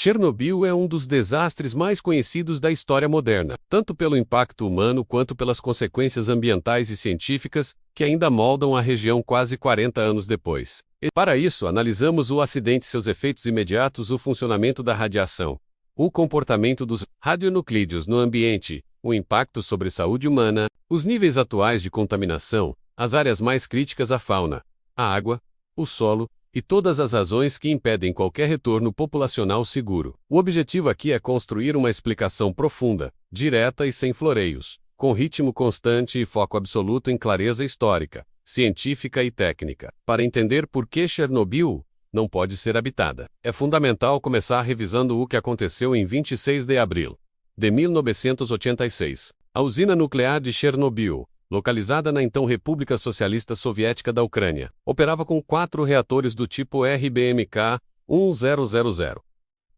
Chernobyl é um dos desastres mais conhecidos da história moderna, tanto pelo impacto humano quanto pelas consequências ambientais e científicas que ainda moldam a região quase 40 anos depois. E, para isso, analisamos o acidente, seus efeitos imediatos, o funcionamento da radiação, o comportamento dos radionuclídeos no ambiente, o impacto sobre a saúde humana, os níveis atuais de contaminação, as áreas mais críticas à fauna, a água, o solo, e todas as razões que impedem qualquer retorno populacional seguro. O objetivo aqui é construir uma explicação profunda, direta e sem floreios, com ritmo constante e foco absoluto em clareza histórica, científica e técnica. Para entender por que Chernobyl não pode ser habitada, é fundamental começar revisando o que aconteceu em 26 de abril de 1986. A usina nuclear de Chernobyl, localizada na então República Socialista Soviética da Ucrânia, operava com 4 reatores do tipo RBMK-1000.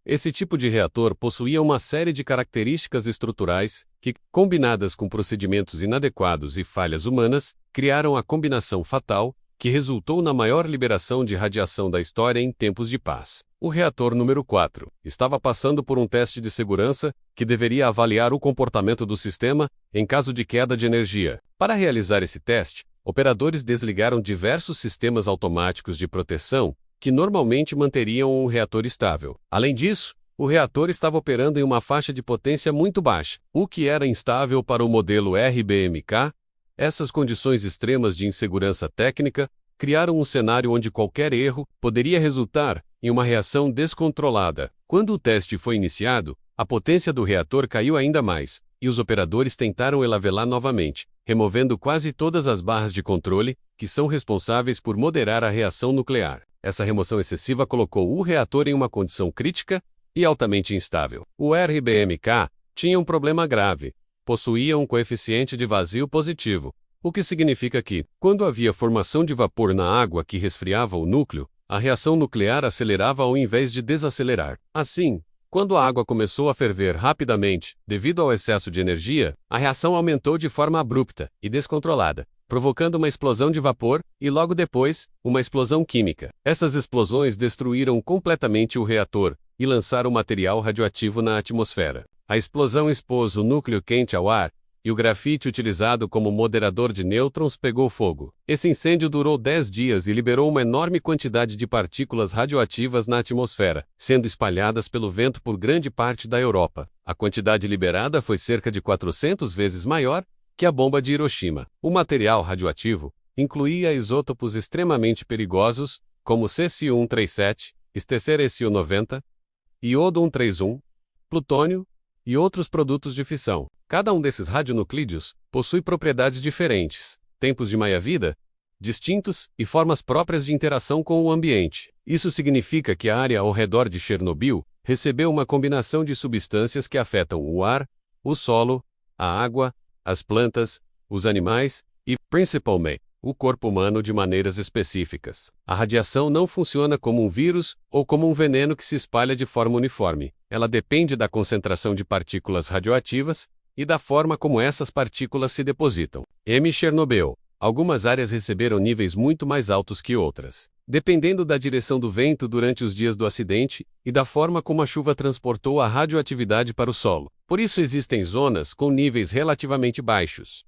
Esse tipo de reator possuía uma série de características estruturais que, combinadas com procedimentos inadequados e falhas humanas, criaram a combinação fatal que resultou na maior liberação de radiação da história em tempos de paz. O reator número 4 estava passando por um teste de segurança que deveria avaliar o comportamento do sistema em caso de queda de energia. Para realizar esse teste, operadores desligaram diversos sistemas automáticos de proteção que normalmente manteriam o reator estável. Além disso, o reator estava operando em uma faixa de potência muito baixa, o que era instável para o modelo RBMK. Essas condições extremas de insegurança técnica criaram um cenário onde qualquer erro poderia resultar em uma reação descontrolada. Quando o teste foi iniciado, a potência do reator caiu ainda mais, e os operadores tentaram elavelar novamente, removendo quase todas as barras de controle, que são responsáveis por moderar a reação nuclear. Essa remoção excessiva colocou o reator em uma condição crítica e altamente instável. O RBMK tinha um problema grave. Possuía um coeficiente de vazio positivo, o que significa que, quando havia formação de vapor na água que resfriava o núcleo, a reação nuclear acelerava ao invés de desacelerar. Assim, quando a água começou a ferver rapidamente, devido ao excesso de energia, a reação aumentou de forma abrupta e descontrolada, provocando uma explosão de vapor e, logo depois, uma explosão química. Essas explosões destruíram completamente o reator e lançaram material radioativo na atmosfera. A explosão expôs o núcleo quente ao ar, e o grafite utilizado como moderador de nêutrons pegou fogo. Esse incêndio durou 10 dias e liberou uma enorme quantidade de partículas radioativas na atmosfera, sendo espalhadas pelo vento por grande parte da Europa. A quantidade liberada foi cerca de 400 vezes maior que a bomba de Hiroshima. O material radioativo incluía isótopos extremamente perigosos, como Cesium-137, Strontium-90, Iodo-131, plutônio, e outros produtos de fissão. Cada um desses radionuclídeos possui propriedades diferentes, tempos de meia-vida distintos e formas próprias de interação com o ambiente. Isso significa que a área ao redor de Chernobyl recebeu uma combinação de substâncias que afetam o ar, o solo, a água, as plantas, os animais e, principalmente, o corpo humano de maneiras específicas. A radiação não funciona como um vírus ou como um veneno que se espalha de forma uniforme. Ela depende da concentração de partículas radioativas e da forma como essas partículas se depositam. M. Chernobyl. Algumas áreas receberam níveis muito mais altos que outras, dependendo da direção do vento durante os dias do acidente e da forma como a chuva transportou a radioatividade para o solo. Por isso existem zonas com níveis relativamente baixos,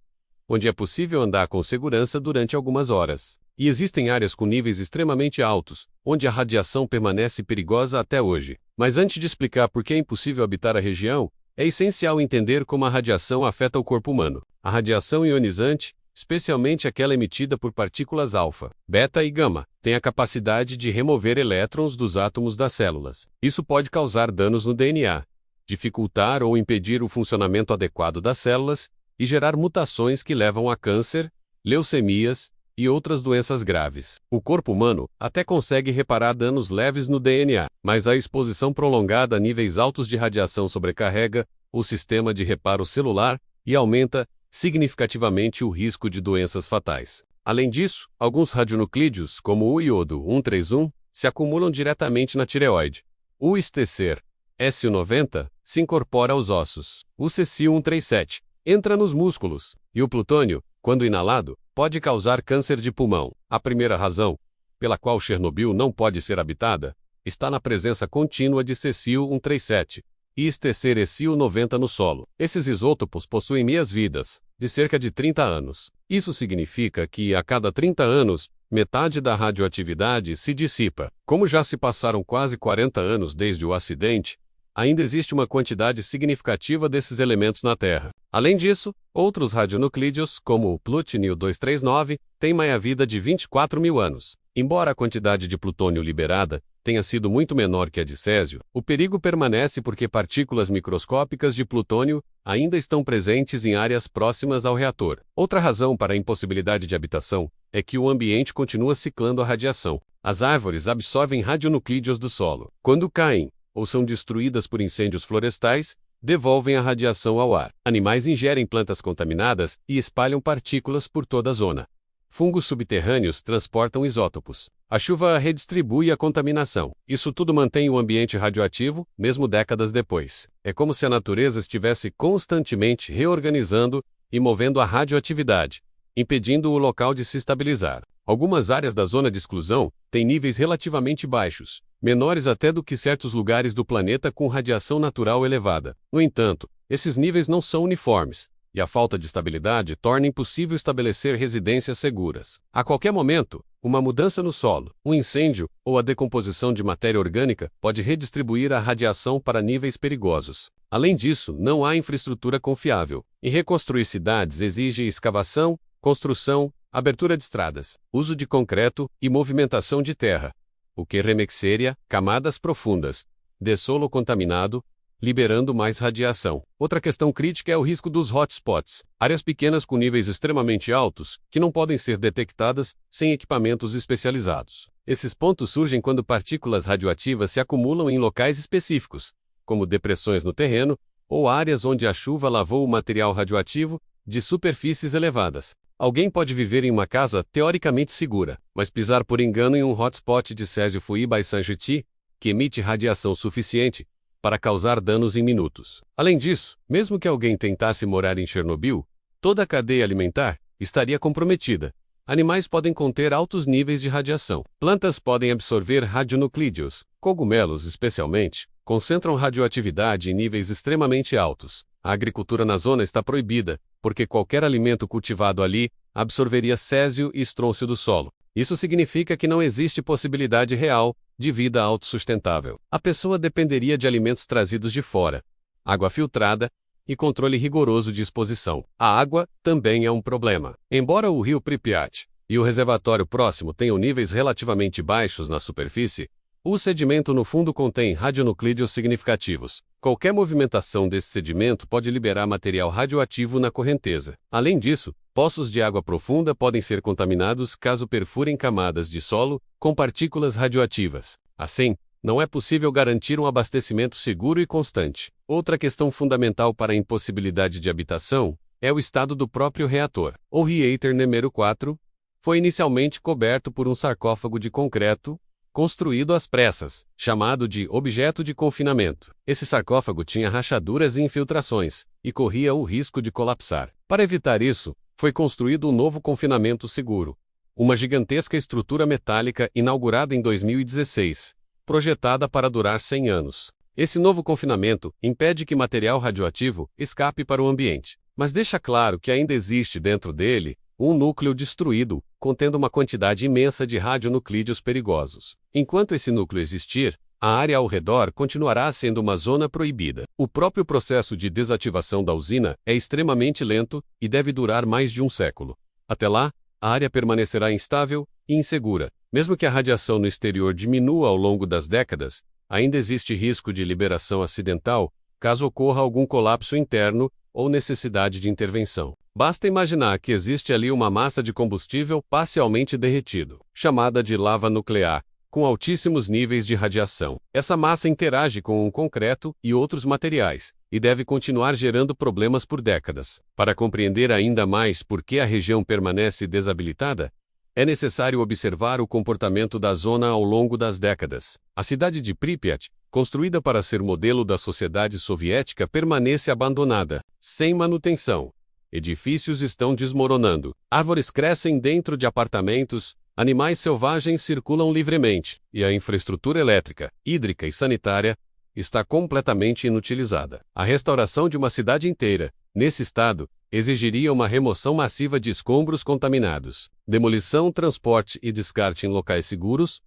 onde é possível andar com segurança durante algumas horas. E existem áreas com níveis extremamente altos, onde a radiação permanece perigosa até hoje. Mas antes de explicar por que é impossível habitar a região, é essencial entender como a radiação afeta o corpo humano. A radiação ionizante, especialmente aquela emitida por partículas alfa, beta e gama, tem a capacidade de remover elétrons dos átomos das células. Isso pode causar danos no DNA, dificultar ou impedir o funcionamento adequado das células e gerar mutações que levam a câncer, leucemias e outras doenças graves. O corpo humano até consegue reparar danos leves no DNA, mas a exposição prolongada a níveis altos de radiação sobrecarrega o sistema de reparo celular e aumenta significativamente o risco de doenças fatais. Além disso, alguns radionuclídeos, como o iodo-131, se acumulam diretamente na tireoide. O STCR-SU90 se incorpora aos ossos. O Cesium-137 entra nos músculos, e o plutônio, quando inalado, pode causar câncer de pulmão. A primeira razão pela qual Chernobyl não pode ser habitada está na presença contínua de cecil-137 e estercério-90 no solo. Esses isótopos possuem meias-vidas, de cerca de 30 anos. Isso significa que, a cada 30 anos, metade da radioatividade se dissipa. Como já se passaram quase 40 anos desde o acidente, ainda existe uma quantidade significativa desses elementos na Terra. Além disso, outros radionuclídeos, como o plutônio-239, têm meia-vida de 24 mil anos. Embora a quantidade de plutônio liberada tenha sido muito menor que a de césio, o perigo permanece porque partículas microscópicas de plutônio ainda estão presentes em áreas próximas ao reator. Outra razão para a impossibilidade de habitação é que o ambiente continua ciclando a radiação. As árvores absorvem radionuclídeos do solo. Quando caem ou são destruídas por incêndios florestais, devolvem a radiação ao ar. Animais ingerem plantas contaminadas e espalham partículas por toda a zona. Fungos subterrâneos transportam isótopos. A chuva redistribui a contaminação. Isso tudo mantém o ambiente radioativo, mesmo décadas depois. É como se a natureza estivesse constantemente reorganizando e movendo a radioatividade, impedindo o local de se estabilizar. Algumas áreas da zona de exclusão têm níveis relativamente baixos, menores até do que certos lugares do planeta com radiação natural elevada. No entanto, esses níveis não são uniformes, e a falta de estabilidade torna impossível estabelecer residências seguras. A qualquer momento, uma mudança no solo, um incêndio ou a decomposição de matéria orgânica pode redistribuir a radiação para níveis perigosos. Além disso, não há infraestrutura confiável. E reconstruir cidades exige escavação, construção, abertura de estradas, uso de concreto e movimentação de terra, o que remexeria camadas profundas de solo contaminado, liberando mais radiação. Outra questão crítica é o risco dos hotspots, áreas pequenas com níveis extremamente altos, que não podem ser detectadas sem equipamentos especializados. Esses pontos surgem quando partículas radioativas se acumulam em locais específicos, como depressões no terreno, ou áreas onde a chuva lavou o material radioativo de superfícies elevadas. Alguém pode viver em uma casa teoricamente segura, mas pisar por engano em um hotspot de Césio-Fuiba-Saint-Getty, que emite radiação suficiente para causar danos em minutos. Além disso, mesmo que alguém tentasse morar em Chernobyl, toda a cadeia alimentar estaria comprometida. Animais podem conter altos níveis de radiação. Plantas podem absorver radionuclídeos. Cogumelos, especialmente, concentram radioatividade em níveis extremamente altos. A agricultura na zona está proibida, porque qualquer alimento cultivado ali absorveria césio e estrôncio do solo. Isso significa que não existe possibilidade real de vida autossustentável. A pessoa dependeria de alimentos trazidos de fora, água filtrada e controle rigoroso de exposição. A água também é um problema. Embora o rio Pripyat e o reservatório próximo tenham níveis relativamente baixos na superfície, o sedimento no fundo contém radionuclídeos significativos. Qualquer movimentação desse sedimento pode liberar material radioativo na correnteza. Além disso, poços de água profunda podem ser contaminados caso perfurem camadas de solo com partículas radioativas. Assim, não é possível garantir um abastecimento seguro e constante. Outra questão fundamental para a impossibilidade de habitação é o estado do próprio reator. O reator número 4 foi inicialmente coberto por um sarcófago de concreto, construído às pressas, chamado de objeto de confinamento. Esse sarcófago tinha rachaduras e infiltrações, e corria o risco de colapsar. Para evitar isso, foi construído um novo confinamento seguro, uma gigantesca estrutura metálica inaugurada em 2016, projetada para durar 100 anos. Esse novo confinamento impede que material radioativo escape para o ambiente, mas deixa claro que ainda existe dentro dele um núcleo destruído, contendo uma quantidade imensa de radionuclídeos perigosos. Enquanto esse núcleo existir, a área ao redor continuará sendo uma zona proibida. O próprio processo de desativação da usina é extremamente lento e deve durar mais de um século. Até lá, a área permanecerá instável e insegura. Mesmo que a radiação no exterior diminua ao longo das décadas, ainda existe risco de liberação acidental caso ocorra algum colapso interno ou necessidade de intervenção. Basta imaginar que existe ali uma massa de combustível parcialmente derretido, chamada de lava nuclear, com altíssimos níveis de radiação. Essa massa interage com o concreto e outros materiais, e deve continuar gerando problemas por décadas. Para compreender ainda mais por que a região permanece desabilitada, é necessário observar o comportamento da zona ao longo das décadas. A cidade de Pripyat, construída para ser modelo da sociedade soviética, permanece abandonada, sem manutenção. Edifícios estão desmoronando. Árvores crescem dentro de apartamentos Animais selvagens circulam livremente, e a infraestrutura elétrica, hídrica e sanitária está completamente inutilizada. A restauração de uma cidade inteira, nesse estado, exigiria uma remoção massiva de escombros contaminados, demolição, transporte e descarte em locais seguros,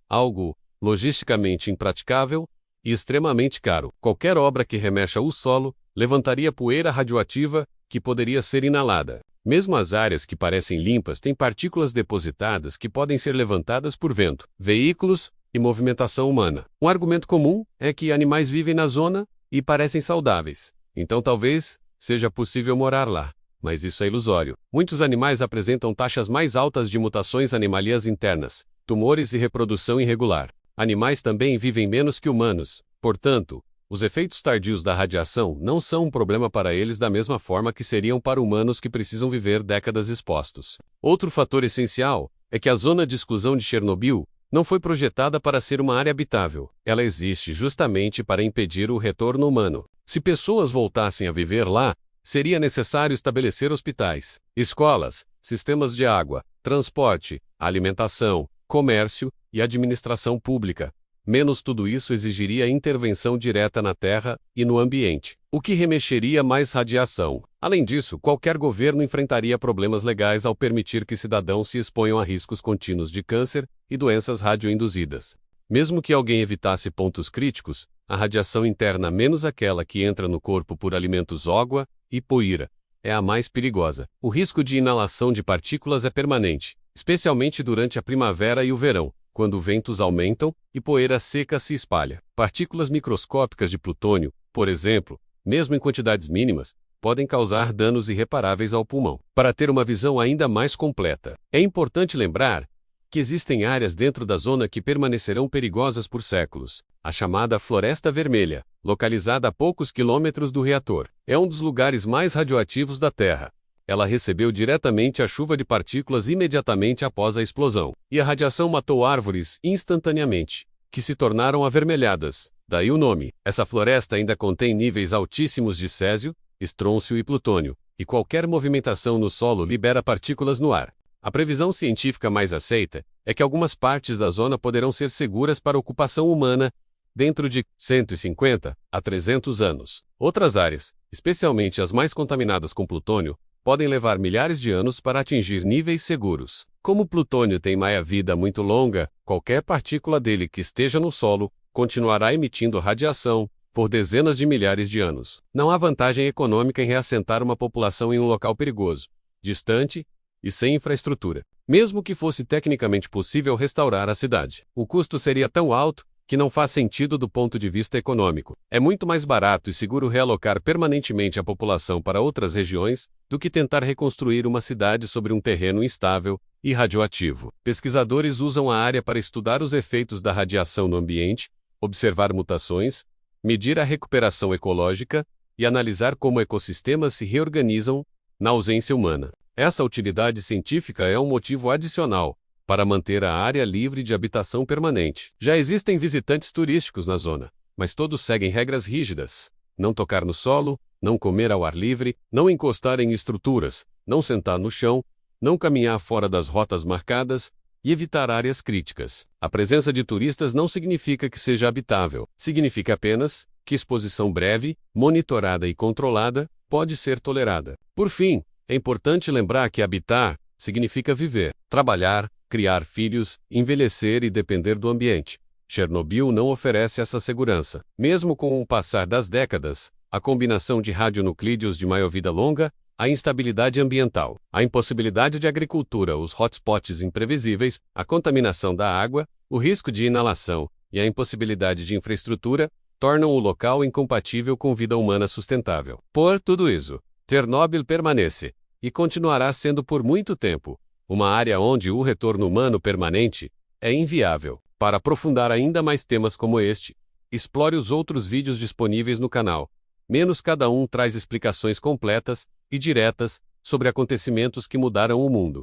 algo logisticamente impraticável e extremamente caro. Qualquer obra que remexa o solo levantaria poeira radioativa que poderia ser inalada. Mesmo as áreas que parecem limpas têm partículas depositadas que podem ser levantadas por vento, veículos e movimentação humana. Um argumento comum é que animais vivem na zona e parecem saudáveis, então talvez seja possível morar lá, mas isso é ilusório. Muitos animais apresentam taxas mais altas de mutações animalias internas, tumores e reprodução irregular. Animais também vivem menos que humanos, portanto, os efeitos tardios da radiação não são um problema para eles da mesma forma que seriam para humanos que precisam viver décadas expostos. Outro fator essencial é que a zona de exclusão de Chernobyl não foi projetada para ser uma área habitável. Ela existe justamente para impedir o retorno humano. Se pessoas voltassem a viver lá, seria necessário estabelecer hospitais, escolas, sistemas de água, transporte, alimentação, comércio e administração pública. Tudo isso exigiria intervenção direta na terra e no ambiente, o que remexeria mais radiação. Além disso, qualquer governo enfrentaria problemas legais ao permitir que cidadãos se exponham a riscos contínuos de câncer e doenças radioinduzidas. Mesmo que alguém evitasse pontos críticos, a radiação interna menos aquela que entra no corpo por alimentos, água e poeira é a mais perigosa. O risco de inalação de partículas é permanente, especialmente durante a primavera e o verão, quando ventos aumentam e poeira seca se espalha. Partículas microscópicas de plutônio, por exemplo, mesmo em quantidades mínimas, podem causar danos irreparáveis ao pulmão. Para ter uma visão ainda mais completa, é importante lembrar que existem áreas dentro da zona que permanecerão perigosas por séculos. A chamada Floresta Vermelha, localizada a poucos quilômetros do reator, é um dos lugares mais radioativos da Terra. Ela recebeu diretamente a chuva de partículas imediatamente após a explosão, e a radiação matou árvores instantaneamente, que se tornaram avermelhadas, daí o nome. Essa floresta ainda contém níveis altíssimos de césio, estrôncio e plutônio, e qualquer movimentação no solo libera partículas no ar. A previsão científica mais aceita é que algumas partes da zona poderão ser seguras para ocupação humana dentro de 150 a 300 anos. Outras áreas, especialmente as mais contaminadas com plutônio, podem levar milhares de anos para atingir níveis seguros. Como o plutônio tem meia-vida muito longa, qualquer partícula dele que esteja no solo continuará emitindo radiação por dezenas de milhares de anos. Não há vantagem econômica em reassentar uma população em um local perigoso, distante e sem infraestrutura. Mesmo que fosse tecnicamente possível restaurar a cidade, o custo seria tão alto que não faz sentido do ponto de vista econômico. É muito mais barato e seguro realocar permanentemente a população para outras regiões do que tentar reconstruir uma cidade sobre um terreno instável e radioativo. Pesquisadores usam a área para estudar os efeitos da radiação no ambiente, observar mutações, medir a recuperação ecológica e analisar como ecossistemas se reorganizam na ausência humana. Essa utilidade científica é um motivo adicional para manter a área livre de habitação permanente. Já existem visitantes turísticos na zona, mas todos seguem regras rígidas: não tocar no solo, não comer ao ar livre, não encostar em estruturas, não sentar no chão, não caminhar fora das rotas marcadas e evitar áreas críticas. A presença de turistas não significa que seja habitável, significa apenas que exposição breve, monitorada e controlada pode ser tolerada. Por fim, é importante lembrar que habitar significa viver, trabalhar, criar filhos, envelhecer e depender do ambiente. Chernobyl não oferece essa segurança. Mesmo com o passar das décadas, a combinação de radionuclídeos de meia-vida longa, a instabilidade ambiental, a impossibilidade de agricultura, os hotspots imprevisíveis, a contaminação da água, o risco de inalação e a impossibilidade de infraestrutura tornam o local incompatível com vida humana sustentável. Por tudo isso, Chernobyl permanece, e continuará sendo por muito tempo, uma área onde o retorno humano permanente é inviável. Para aprofundar ainda mais temas como este, explore os outros vídeos disponíveis no canal. Cada um traz explicações completas e diretas sobre acontecimentos que mudaram o mundo.